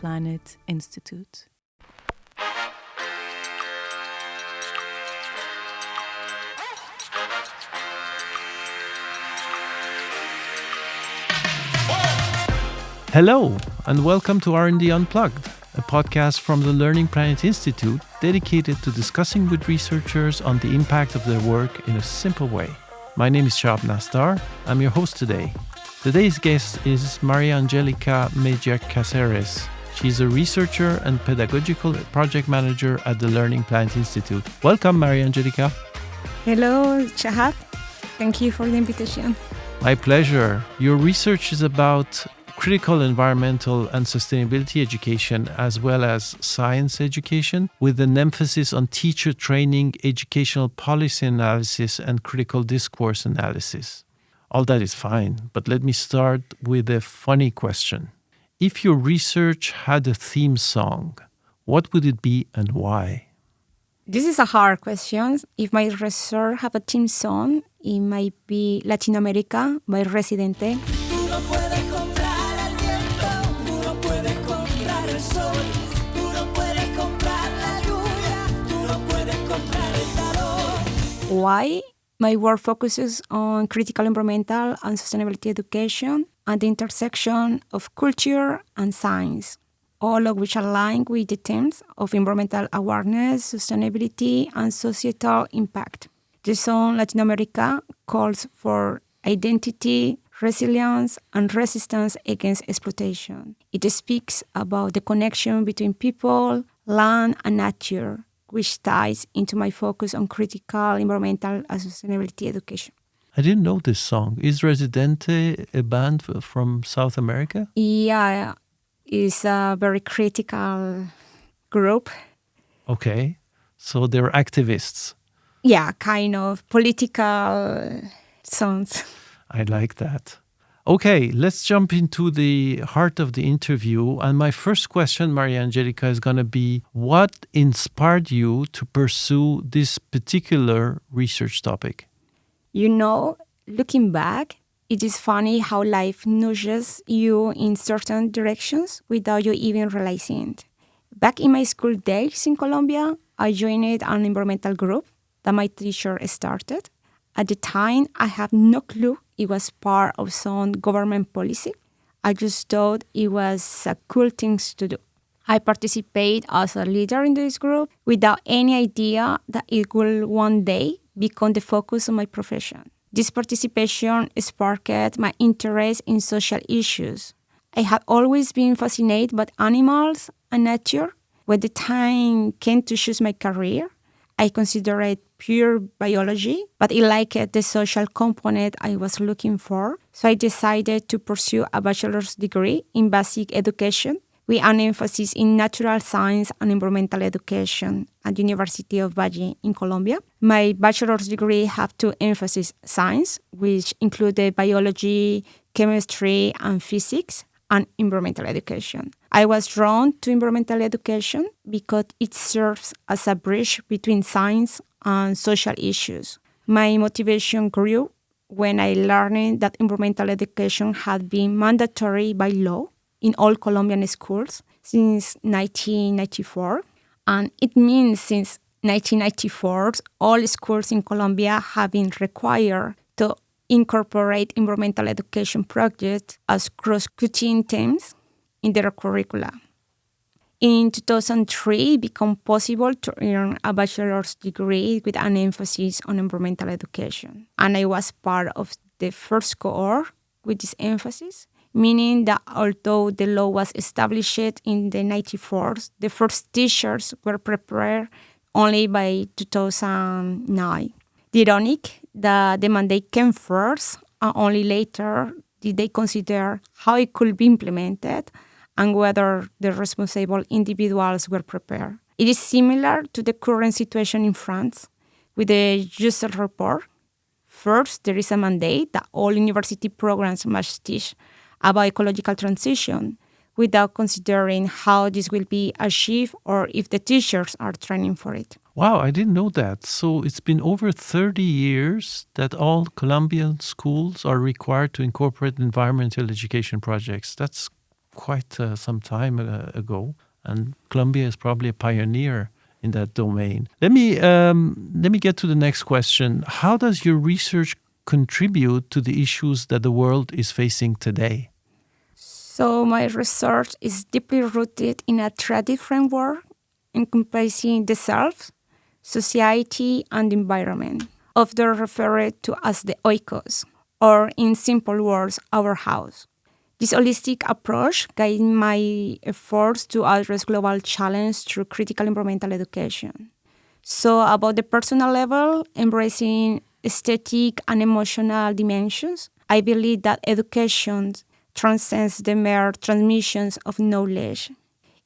Planet Institute. Hello, and welcome to R&D Unplugged, a podcast from the Learning Planet Institute dedicated to discussing with researchers on the impact of their work in a simple way. My name is Shahab Nastar. I'm your host today. Today's guest is Maria Angelica Mejia Caceres. She's a researcher and pedagogical project manager at the Learning Planet Institute. Welcome, Maria Angelica. Hello, Shahab. Thank you for the invitation. My pleasure. Your research is about critical environmental and sustainability education as well as science education, with an emphasis on teacher training, educational policy analysis, and critical discourse analysis. All that is fine, but let me start with a funny question. If your research had a theme song, what would it be and why? This is a hard question. If my research have a theme song, it might be Latin America by Residente. Why? My work focuses on critical environmental and sustainability education and the intersection of culture and science, all of which align with the themes of environmental awareness, sustainability, and societal impact. The song Latin America calls for identity, resilience, and resistance against exploitation. It speaks about the connection between people, land, and nature, which ties into my focus on critical environmental and sustainability education. I didn't know this song. Is Residente a band from South America? Yeah, it's a very critical group. Okay, so they're activists. Yeah, kind of political songs. I like that. Okay, let's jump into the heart of the interview. And my first question, Maria Angelica, is going to be, what inspired you to pursue this particular research topic? You know, looking back, it is funny how life nudges you in certain directions without you even realizing it. Back in my school days in Colombia, I joined an environmental group that my teacher started. At the time, I had no clue it was part of some government policy. I just thought it was a cool thing to do. I participated as a leader in this group without any idea that it will one day become the focus of my profession. This participation sparked my interest in social issues. I had always been fascinated by animals and nature. When the time came to choose my career, I considered pure biology, but I liked the social component I was looking for. So I decided to pursue a bachelor's degree in basic education with an emphasis in natural science and environmental education at the University of Meji in Colombia. My bachelor's degree had two emphases: science, which included biology, chemistry, and physics, and environmental education. I was drawn to environmental education because it serves as a bridge between science and social issues. My motivation grew when I learned that environmental education had been mandatory by law in all Colombian schools since 1994. And it means since 1994, all schools in Colombia have been required to incorporate environmental education projects as cross-cutting themes in their curricula. In 2003, it became possible to earn a bachelor's degree with an emphasis on environmental education. And I was part of the first cohort with this emphasis, meaning that although the law was established in the 94s, the first teachers were prepared only by 2009. The ironic that the mandate came first, and only later did they consider how it could be implemented and whether the responsible individuals were prepared. It is similar to the current situation in France with the user report. First, there is a mandate that all university programs must teach about ecological transition without considering how this will be achieved or if the teachers are training for it. Wow, I didn't know that. So it's been over 30 years that all Colombian schools are required to incorporate environmental education projects. That's quite some time ago, and Colombia is probably a pioneer in that domain. Let me get to the next question. How does your research contribute to the issues that the world is facing today? So my research is deeply rooted in a traditive framework encompassing the self, society, and environment, often referred to as the oikos, or in simple words, our house. This holistic approach guides my efforts to address global challenges through critical environmental education. So about the personal level, embracing aesthetic and emotional dimensions, I believe that education transcends the mere transmissions of knowledge.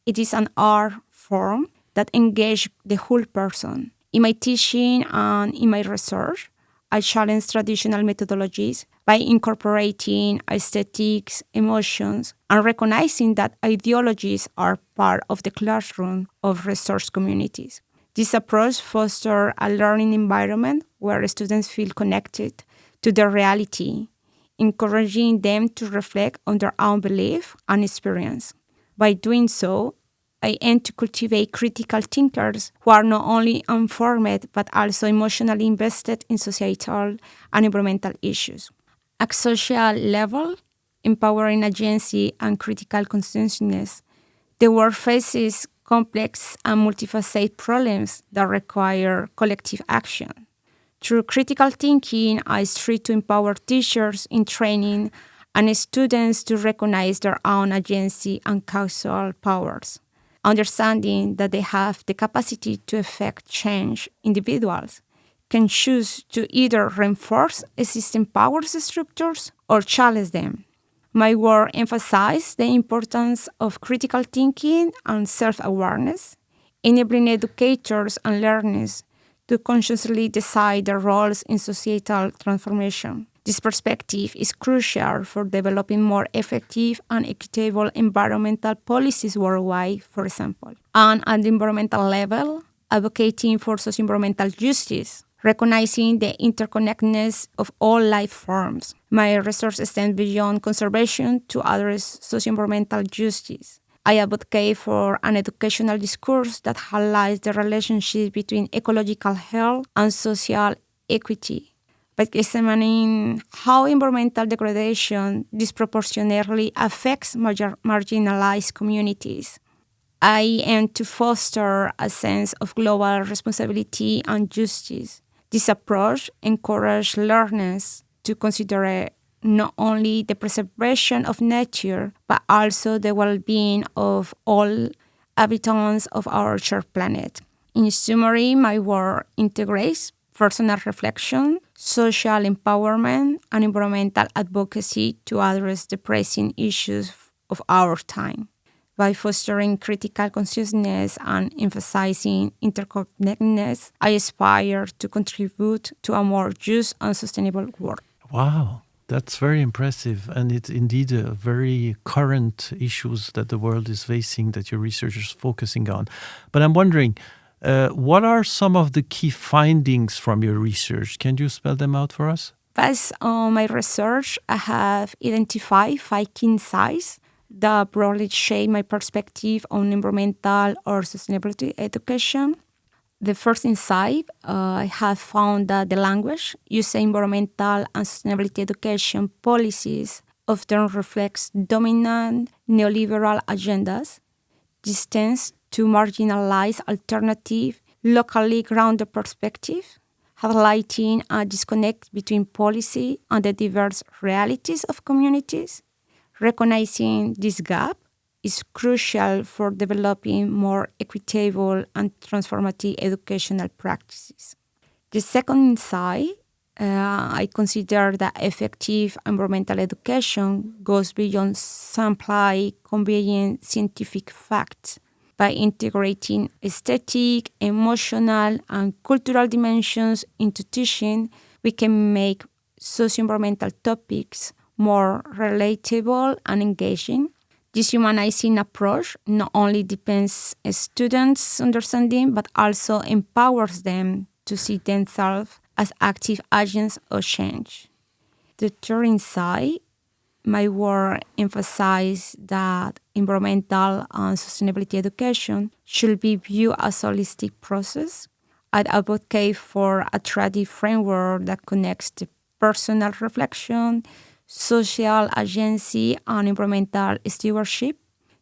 It is an art form that engages the whole person. In my teaching and in my research, I challenge traditional methodologies by incorporating aesthetics, emotions, and recognizing that ideologies are part of the classroom of research communities. This approach fosters a learning environment where students feel connected to their reality, encouraging them to reflect on their own belief and experience. By doing so, I aim to cultivate critical thinkers who are not only informed but also emotionally invested in societal and environmental issues. At social level, empowering agency and critical consciousness, the world faces complex and multifaceted problems that require collective action. Through critical thinking, I strive to empower teachers in training and students to recognize their own agency and causal powers, understanding that they have the capacity to effect change. Individuals can choose to either reinforce existing power structures or challenge them. My work emphasizes the importance of critical thinking and self-awareness, enabling educators and learners to consciously decide their roles in societal transformation. This perspective is crucial for developing more effective and equitable environmental policies worldwide, for example. And at the environmental level, advocating for socio-environmental justice, recognizing the interconnectedness of all life forms. My research extends beyond conservation to address socio-environmental justice. I advocate for an educational discourse that highlights the relationship between ecological health and social equity, by examining how environmental degradation disproportionately affects marginalized communities. I aim to foster a sense of global responsibility and justice. This approach encourages learners to consider not only the preservation of nature, but also the well-being of all inhabitants of our shared planet. In summary, my work integrates personal reflection, social empowerment, and environmental advocacy to address the pressing issues of our time. By fostering critical consciousness and emphasizing interconnectedness, I aspire to contribute to a more just and sustainable world. Wow, that's very impressive. And it's indeed a very current issues that the world is facing that your research is focusing on. But I'm wondering, what are some of the key findings from your research? Can you spell them out for us? Based on my research, I have identified 5 key insights that broadly shape my perspective on environmental or sustainability education. The first insight, I have found that the language used in environmental and sustainability education policies often reflects dominant neoliberal agendas. This tends to marginalize alternative, locally grounded perspective, highlighting a disconnect between policy and the diverse realities of communities. Recognizing this gap is crucial for developing more equitable and transformative educational practices. The second insight, I consider that effective environmental education goes beyond simply conveying scientific facts. By integrating aesthetic, emotional, and cultural dimensions into teaching, we can make socio-environmental topics more relatable and engaging. This humanizing approach not only deepens students' understanding, but also empowers them to see themselves as active agents of change. The third insight, my work emphasizes that environmental and sustainability education should be viewed as a holistic process. I'd advocate for a traditive framework that connects the personal reflection, social agency, and environmental stewardship.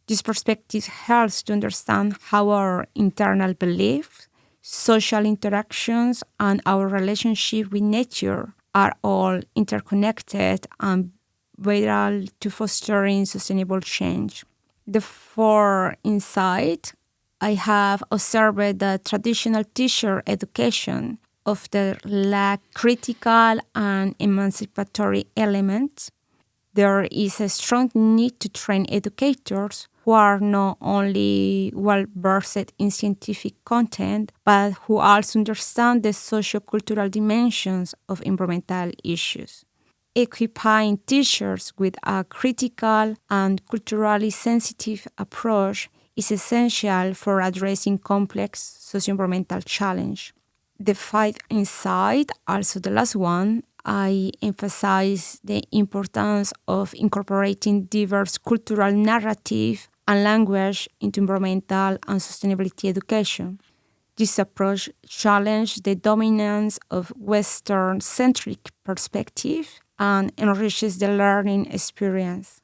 This perspective helps to understand how our internal beliefs, social interactions, and our relationship with nature are all interconnected and vital to fostering sustainable change. The fourth insight, I have observed that traditional teacher education often lack critical and emancipatory elements. There is a strong need to train educators who are not only well-versed in scientific content, but who also understand the socio-cultural dimensions of environmental issues. Equipping teachers with a critical and culturally sensitive approach is essential for addressing complex socio-environmental challenges. The fifth insight, also the last one, I emphasize the importance of incorporating diverse cultural narrative and language into environmental and sustainability education. This approach challenges the dominance of Western-centric perspective and enriches the learning experience,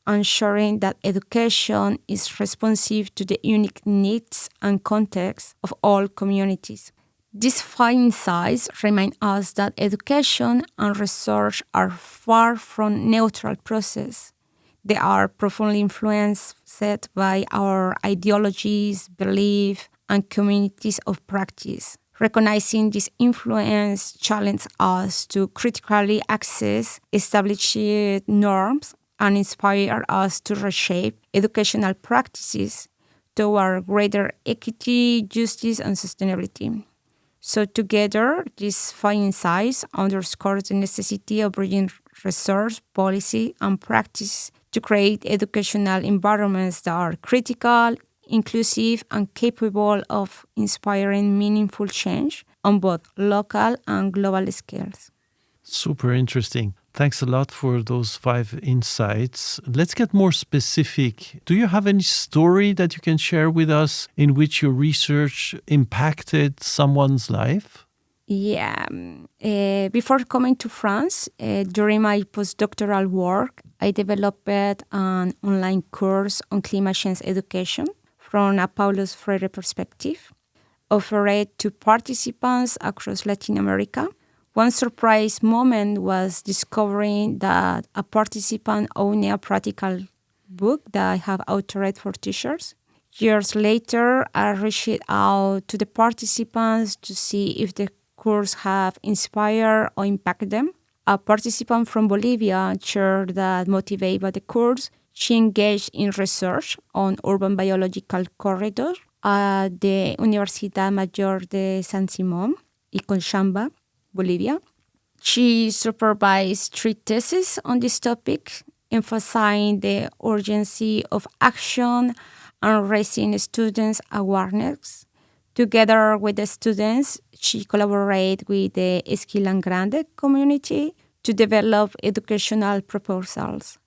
ensuring that education is responsive to the unique needs and contexts of all communities. These five insights remind us that education and research are far from neutral processes. They are profoundly influenced by our ideologies, beliefs, and communities of practice. Recognizing this influence challenges us to critically assess established norms and inspire us to reshape educational practices toward greater equity, justice, and sustainability. So together, these five insights underscore the necessity of bridging research, policy, and practice to create educational environments that are critical, inclusive, and capable of inspiring meaningful change on both local and global scales. Super interesting. Thanks a lot for those 5 insights. Let's get more specific. Do you have any story that you can share with us in which your research impacted someone's life? Yeah. Before coming to France, during my postdoctoral work, I developed an online course on climate change education from a Paulo Freire perspective, offered to participants across Latin America. One surprise moment was discovering that a participant owned a practical book that I have authored for teachers. Years later, I reached out to the participants to see if the course have inspired or impacted them. A participant from Bolivia shared that motivated by the course, she engaged in research on urban biological corridors at the Universidad Mayor de San Simón y Conchamba, Bolivia. She supervised 3 theses on this topic, emphasizing the urgency of action and raising students' awareness. Together with the students, she collaborated with the Esquilán Grande community to develop educational proposals.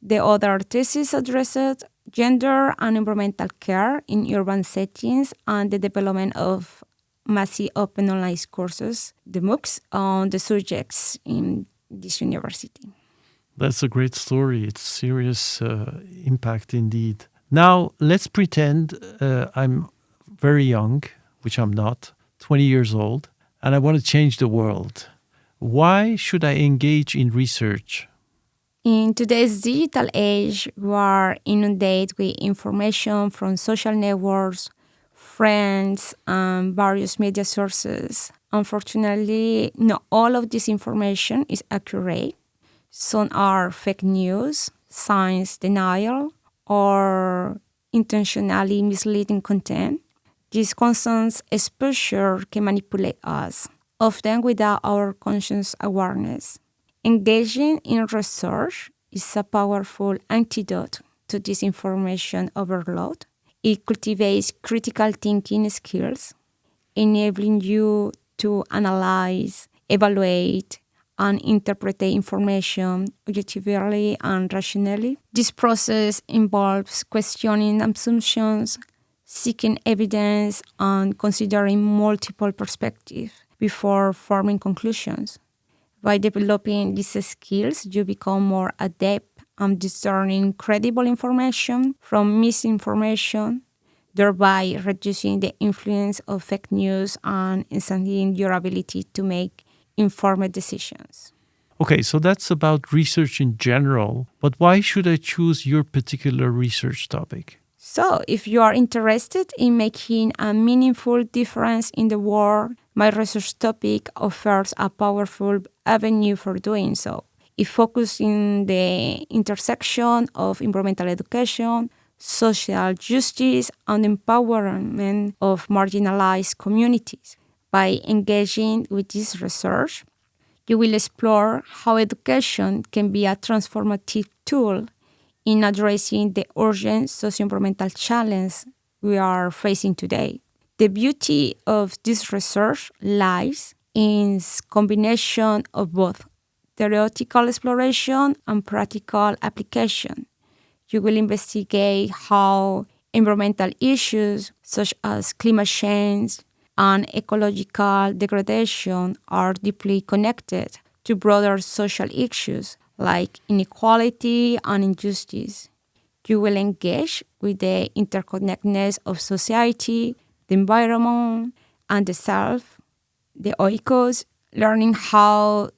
The other thesis addressed gender and environmental care in urban settings and the development of massive open online courses, the MOOCs, on the subjects in this university. That's a great story. It's serious impact indeed. Now, let's pretend I'm very young, which I'm not, 20 years old, and I want to change the world. Why should I engage in research? In today's digital age, we are inundated with information from social networks, friends, and various media sources. Unfortunately, not all of this information is accurate. Some are fake news, science denial, or intentionally misleading content. This constant exposure can manipulate us, often without our conscious awareness. Engaging in research is a powerful antidote to this information overload. It cultivates critical thinking skills, enabling you to analyze, evaluate, and interpret information objectively and rationally. This process involves questioning assumptions, seeking evidence, and considering multiple perspectives before forming conclusions. By developing these skills, you become more adept at discerning credible information from misinformation, thereby reducing the influence of fake news and enhancing your ability to make informed decisions. Okay, so that's about research in general, but why should I choose your particular research topic? So, if you are interested in making a meaningful difference in the world, my research topic offers a powerful avenue for doing so. It focuses on the intersection of environmental education, social justice, and empowerment of marginalized communities. By engaging with this research, you will explore how education can be a transformative tool in addressing the urgent socio-environmental challenge we are facing today. The beauty of this research lies in its combination of both theoretical exploration and practical application. You will investigate how environmental issues such as climate change and ecological degradation are deeply connected to broader social issues like inequality and injustice. You will engage with the interconnectedness of society, the environment, and the self, the oikos, learning how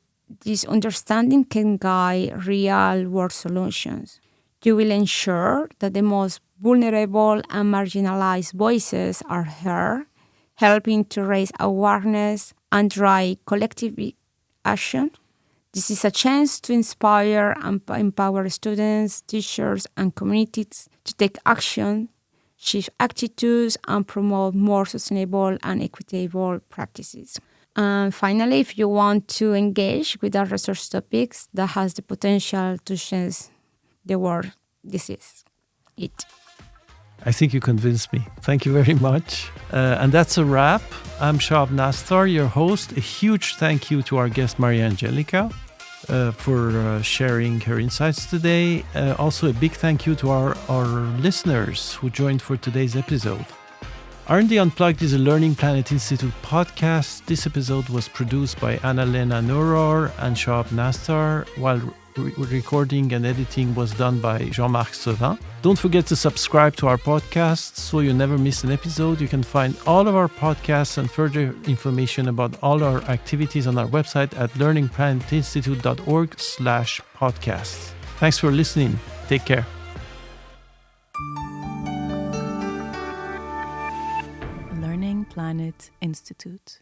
this understanding can guide real-world solutions. You will ensure that the most vulnerable and marginalized voices are heard, helping to raise awareness and drive collective action. This is a chance to inspire and empower students, teachers, and communities to take action, shift attitudes, and promote more sustainable and equitable practices. And finally, if you want to engage with our research topics that has the potential to change the world, this is it. I think you convinced me. Thank you very much. And that's a wrap. I'm Shahab Nastar, your host. A huge thank you to our guest, Maria Angelica, for sharing her insights today. Also, a big thank you to our listeners who joined for today's episode. R&D Unplugged is a Learning Planet Institute podcast. This episode was produced by Anna-Lena Nouror and Shahab Nastar, while recording and editing was done by Jean-Marc Sevin. Don't forget to subscribe to our podcast so you never miss an episode. You can find all of our podcasts and further information about all our activities on our website at learningplanetinstitute.org/podcasts. Thanks for listening. Take care. Learning Planet Institute.